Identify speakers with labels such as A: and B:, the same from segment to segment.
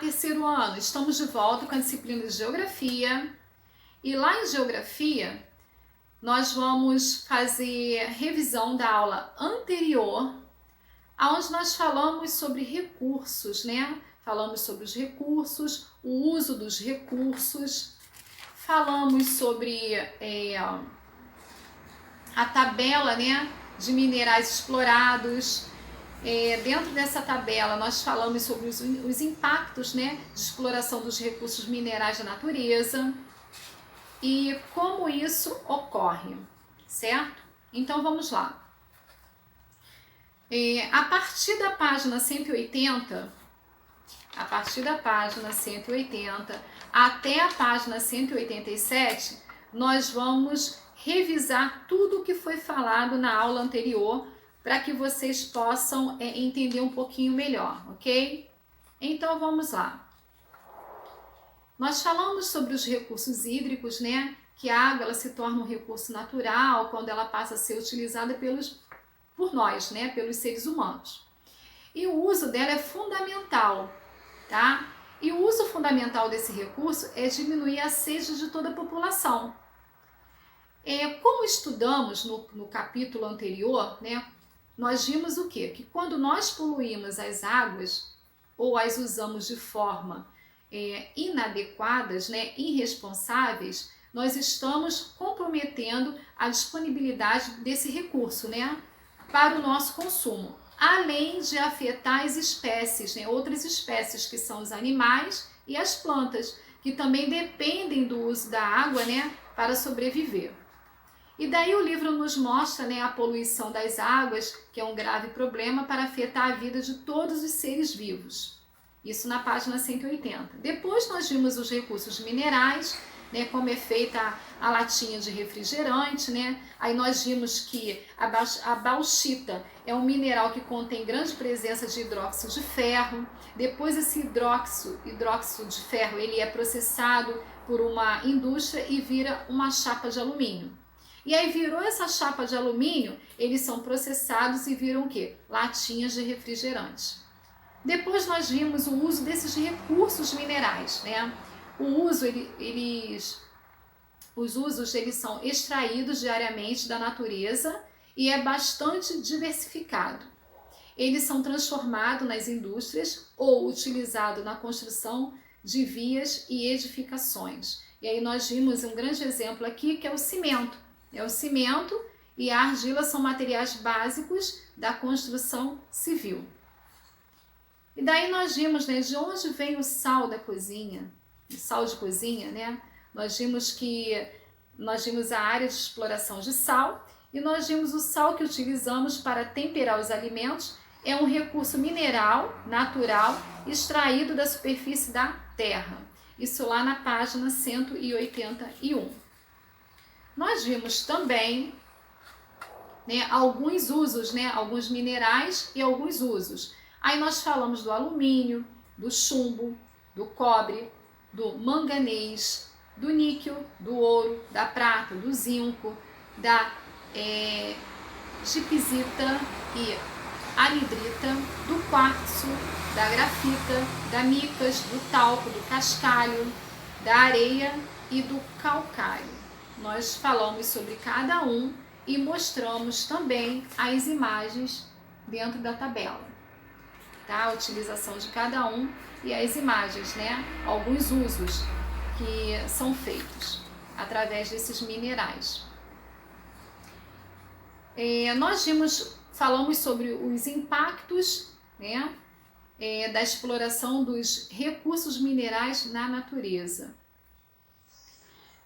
A: terceiro ano, estamos de volta com a disciplina de Geografia. E lá em Geografia, nós vamos fazer revisão da aula anterior, onde nós falamos sobre recursos, né? Falamos sobre os recursos, o uso dos recursos, falamos sobre a tabela, né, de minerais explorados. Dentro dessa tabela nós falamos sobre os impactos, né, de exploração dos recursos minerais da natureza e como isso ocorre, certo? Então vamos lá. A partir da página 180, até a página 187, nós vamos revisar tudo o que foi falado na aula anterior para que vocês possam entender um pouquinho melhor, ok? Então vamos lá. Nós falamos sobre os recursos hídricos, né? Que a água ela se torna um recurso natural quando ela passa a ser utilizada por nós, né? Pelos seres humanos. E o uso dela é fundamental, tá? E o uso fundamental desse recurso é diminuir a sede de toda a população. Como estudamos no capítulo anterior, né? Nós vimos o quê? Que quando nós poluímos as águas ou as usamos de forma inadequadas, né, irresponsáveis, nós estamos comprometendo a disponibilidade desse recurso, né, para o nosso consumo, além de afetar as espécies, né, outras espécies que são os animais e as plantas, que também dependem do uso da água, né, para sobreviver. E daí o livro nos mostra, né, a poluição das águas, que é um grave problema para afetar a vida de todos os seres vivos. Isso na página 180. Depois nós vimos os recursos minerais, né, como é feita a latinha de refrigerante, né? Aí nós vimos que a bauxita é um mineral que contém grande presença de hidróxido de ferro. Depois esse hidróxido de ferro, ele é processado por uma indústria e vira uma chapa de alumínio. E aí virou essa chapa de alumínio, eles são processados e viram o quê? Latinhas de refrigerante. Depois nós vimos o uso desses recursos minerais, né? Os usos eles são extraídos diariamente da natureza e é bastante diversificado. Eles são transformados nas indústrias ou utilizados na construção de vias e edificações. E aí nós vimos um grande exemplo aqui que é o cimento. O cimento e a argila são materiais básicos da construção civil. E daí nós vimos, né, de onde vem o sal da cozinha, o sal de cozinha, né? Nós vimos a área de exploração de sal e nós vimos o sal que utilizamos para temperar os alimentos é um recurso mineral natural extraído da superfície da terra. Isso lá na página 181. Nós vimos também, né, alguns usos, né, alguns minerais e alguns usos. Aí nós falamos do alumínio, do chumbo, do cobre, do manganês, do níquel, do ouro, da prata, do zinco, da gipsita e anidrita, do quartzo, da grafita, da micas, do talco, do cascalho, da areia e do calcário. Nós falamos sobre cada um e mostramos também as imagens dentro da tabela, tá? A utilização de cada um e as imagens, né? Alguns usos que são feitos através desses minerais. Falamos sobre os impactos, né, da exploração dos recursos minerais na natureza.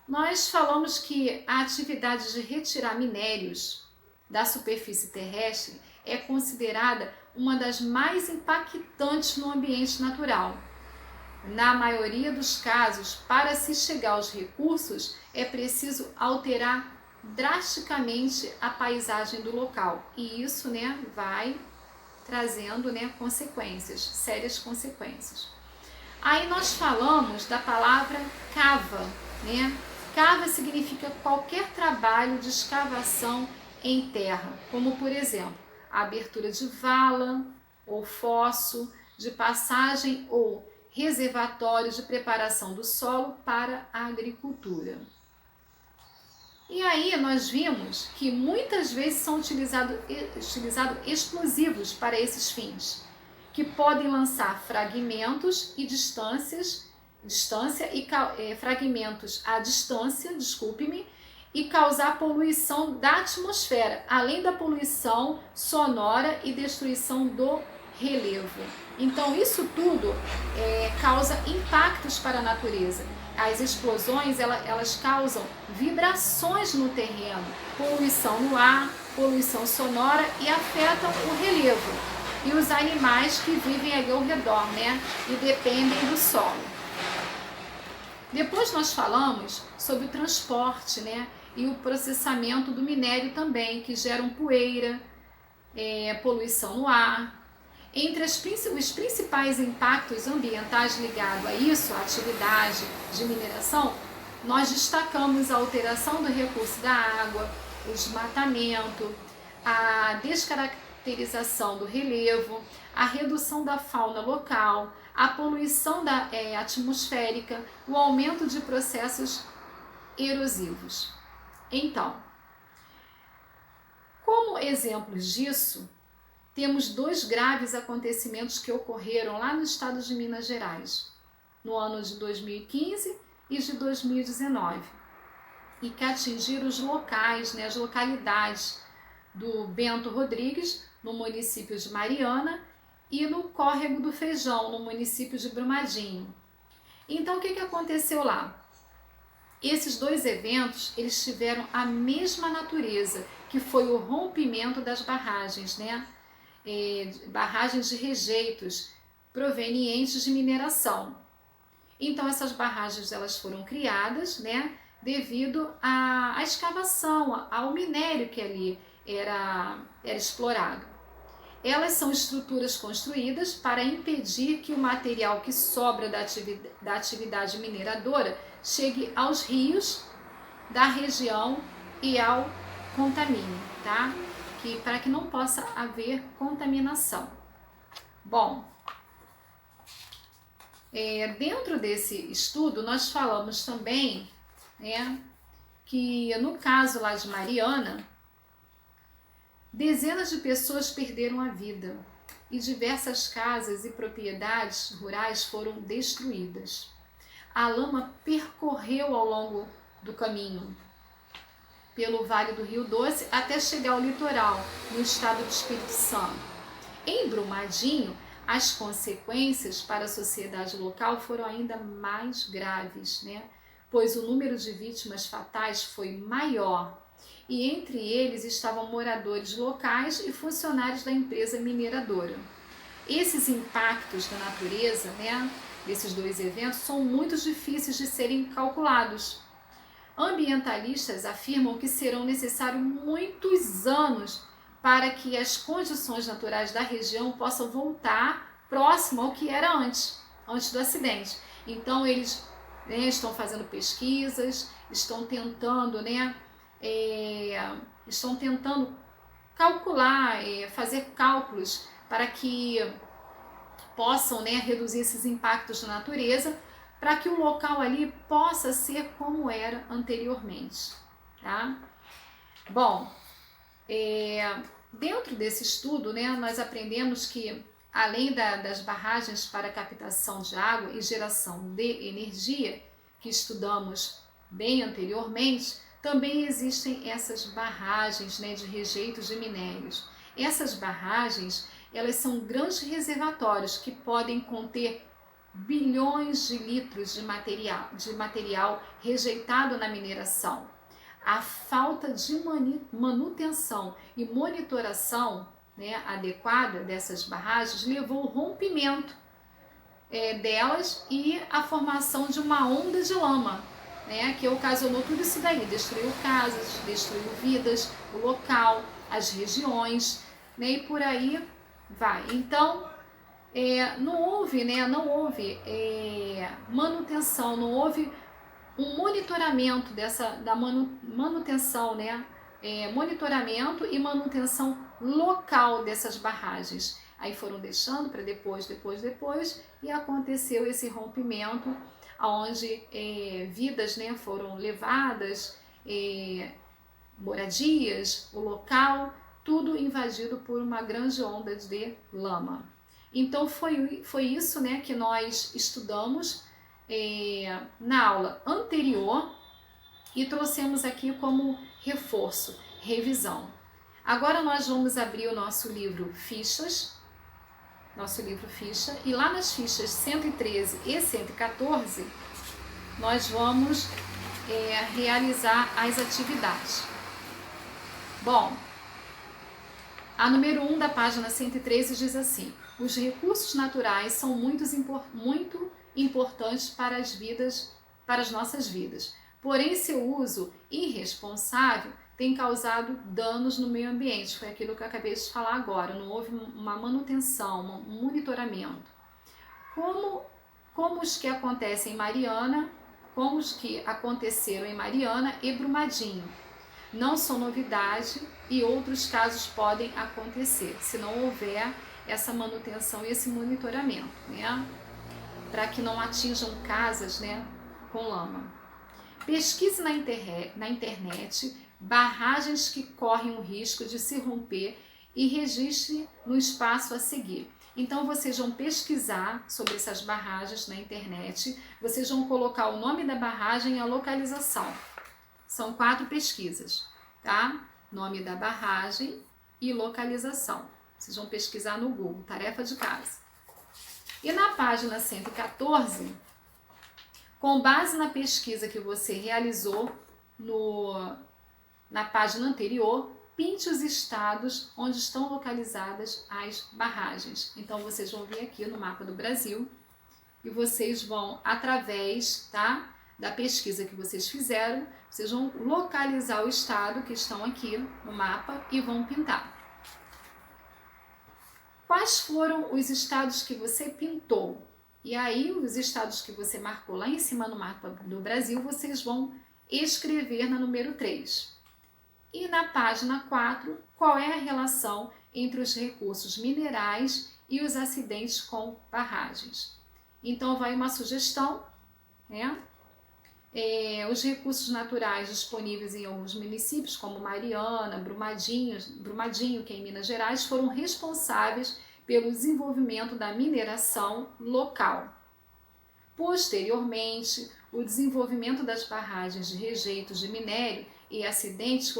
A: Nós falamos que a atividade de retirar minérios da superfície terrestre é considerada uma das mais impactantes no ambiente natural. Na maioria dos casos, para se chegar aos recursos, é preciso alterar drasticamente a paisagem do local. E isso, né, vai trazendo, né, consequências, sérias consequências. Aí nós falamos da palavra cava, né? Cava significa qualquer trabalho de escavação em terra, como por exemplo, a abertura de vala ou fosso, de passagem ou reservatórios de preparação do solo para a agricultura. E aí nós vimos que muitas vezes são utilizados explosivos para esses fins, que podem lançar fragmentos e fragmentos à distância, desculpe-me, e causar poluição da atmosfera, além da poluição sonora e destruição do relevo. Então isso tudo causa impactos para a natureza. As explosões elas causam vibrações no terreno, poluição no ar, poluição sonora e afetam o relevo e os animais que vivem ali ao redor, né? E dependem do solo. Depois nós falamos sobre o transporte, né? E o processamento do minério também, que geram poeira, poluição no ar. Entre os principais impactos ambientais ligados a isso, a atividade de mineração, nós destacamos a alteração do recurso da água, o desmatamento, a descaracterização do relevo, a redução da fauna local, a poluição atmosférica, o aumento de processos erosivos. Então, como exemplos disso, temos 2 graves acontecimentos que ocorreram lá no estado de Minas Gerais, no ano de 2015 e de 2019, e que atingiram os locais, né, as localidades do Bento Rodrigues, no município de Mariana, e no Córrego do Feijão, no município de Brumadinho. Então, o que aconteceu lá? Esses 2 eventos, eles tiveram a mesma natureza, que foi o rompimento das barragens, né? Barragens de rejeitos provenientes de mineração. Então essas barragens elas foram criadas, né, devido à escavação, ao minério que ali era explorado. Elas são estruturas construídas para impedir que o material que sobra da atividade mineradora chegue aos rios da região e ao contamine, tá? Para que não possa haver contaminação. Bom, dentro desse estudo nós falamos também, né, que no caso lá de Mariana, dezenas de pessoas perderam a vida e diversas casas e propriedades rurais foram destruídas. A lama percorreu ao longo do caminho pelo Vale do Rio Doce até chegar ao litoral, no estado do Espírito Santo. Em Brumadinho, as consequências para a sociedade local foram ainda mais graves, né? Pois o número de vítimas fatais foi maior, e entre eles estavam moradores locais e funcionários da empresa mineradora. Esses impactos da natureza, né, desses 2 eventos, são muito difíceis de serem calculados. Ambientalistas afirmam que serão necessários muitos anos para que as condições naturais da região possam voltar próximo ao que era antes do acidente. Então eles estão fazendo pesquisas, estão tentando, calcular, fazer cálculos para que possam, reduzir esses impactos da natureza, para que o local ali possa ser como era anteriormente, tá? Bom, dentro desse estudo, nós aprendemos que, além das barragens para captação de água e geração de energia, que estudamos bem anteriormente, também existem essas barragens, de rejeitos de minérios. Essas barragens, elas são grandes reservatórios que podem conter bilhões de litros de material rejeitado na mineração. A falta de manutenção e monitoração, adequada dessas barragens levou ao rompimento delas e a formação de uma onda de lama, que ocasionou tudo isso daí, destruiu casas, destruiu vidas, o local, as regiões, e por aí vai. Então, não houve manutenção, não houve um monitoramento manutenção, monitoramento e manutenção local dessas barragens. Aí foram deixando para depois, e aconteceu esse rompimento, onde vidas, né, foram levadas, moradias, o local, tudo invadido por uma grande onda de lama. Então foi isso, né, que nós estudamos na aula anterior e trouxemos aqui como reforço, revisão. Agora nós vamos abrir o nosso livro Fichas, e lá nas fichas 113 e 114 nós vamos realizar as atividades. Bom, a número 1 da página 113 diz assim: os recursos naturais são muito importantes para as nossas vidas, porém seu uso irresponsável tem causado danos no meio ambiente. Foi aquilo que eu acabei de falar agora, não houve uma manutenção, um monitoramento. Como os que acontecem em Mariana, como os que aconteceram em Mariana e Brumadinho. Não são novidade e outros casos podem acontecer, se não houver essa manutenção e esse monitoramento, né? Para que não atinjam casas, né, com lama. Pesquise na internet barragens que correm o risco de se romper e registre no espaço a seguir. Então vocês vão pesquisar sobre essas barragens na internet, vocês vão colocar o nome da barragem e a localização. São 4 pesquisas, tá? Nome da barragem e localização. Vocês vão pesquisar no Google, tarefa de casa. E na página 114, com base na pesquisa que você realizou na página anterior, pinte os estados onde estão localizadas as barragens. Então vocês vão vir aqui no mapa do Brasil e vocês vão, através, tá, da pesquisa que vocês fizeram, vocês vão localizar o estado que estão aqui no mapa e vão pintar. Quais foram os estados que você pintou? E aí, os estados que você marcou lá em cima no mapa do Brasil, vocês vão escrever na número 3. E na página 4, qual é a relação entre os recursos minerais e os acidentes com barragens? Então, vai uma sugestão, né? Os recursos naturais disponíveis em alguns municípios, como Mariana, Brumadinho, que é em Minas Gerais, foram responsáveis pelo desenvolvimento da mineração local. Posteriormente, o desenvolvimento das barragens de rejeitos de minério e acidentes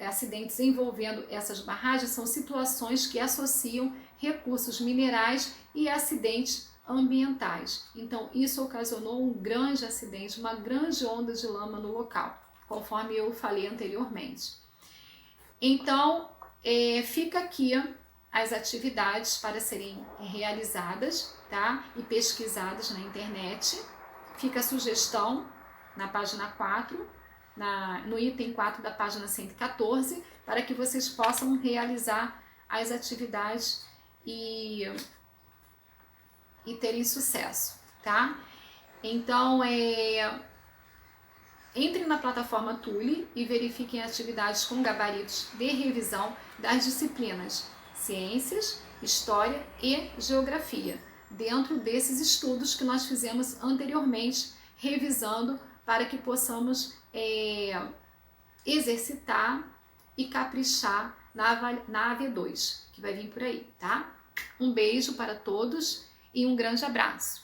A: acidentes envolvendo essas barragens são situações que associam recursos minerais e acidentes ambientais. Então, isso ocasionou um grande acidente, uma grande onda de lama no local, conforme eu falei anteriormente. Então, fica aqui as atividades para serem realizadas, tá? E pesquisadas na internet. Fica a sugestão na página 4, no item 4 da página 114, para que vocês possam realizar as atividades e terem sucesso, tá? Então, entre na plataforma Tule e verifiquem atividades com gabaritos de revisão das disciplinas Ciências, História e Geografia, dentro desses estudos que nós fizemos anteriormente, revisando para que possamos exercitar e caprichar na AV2, que vai vir por aí, tá? Um beijo para todos e um grande abraço.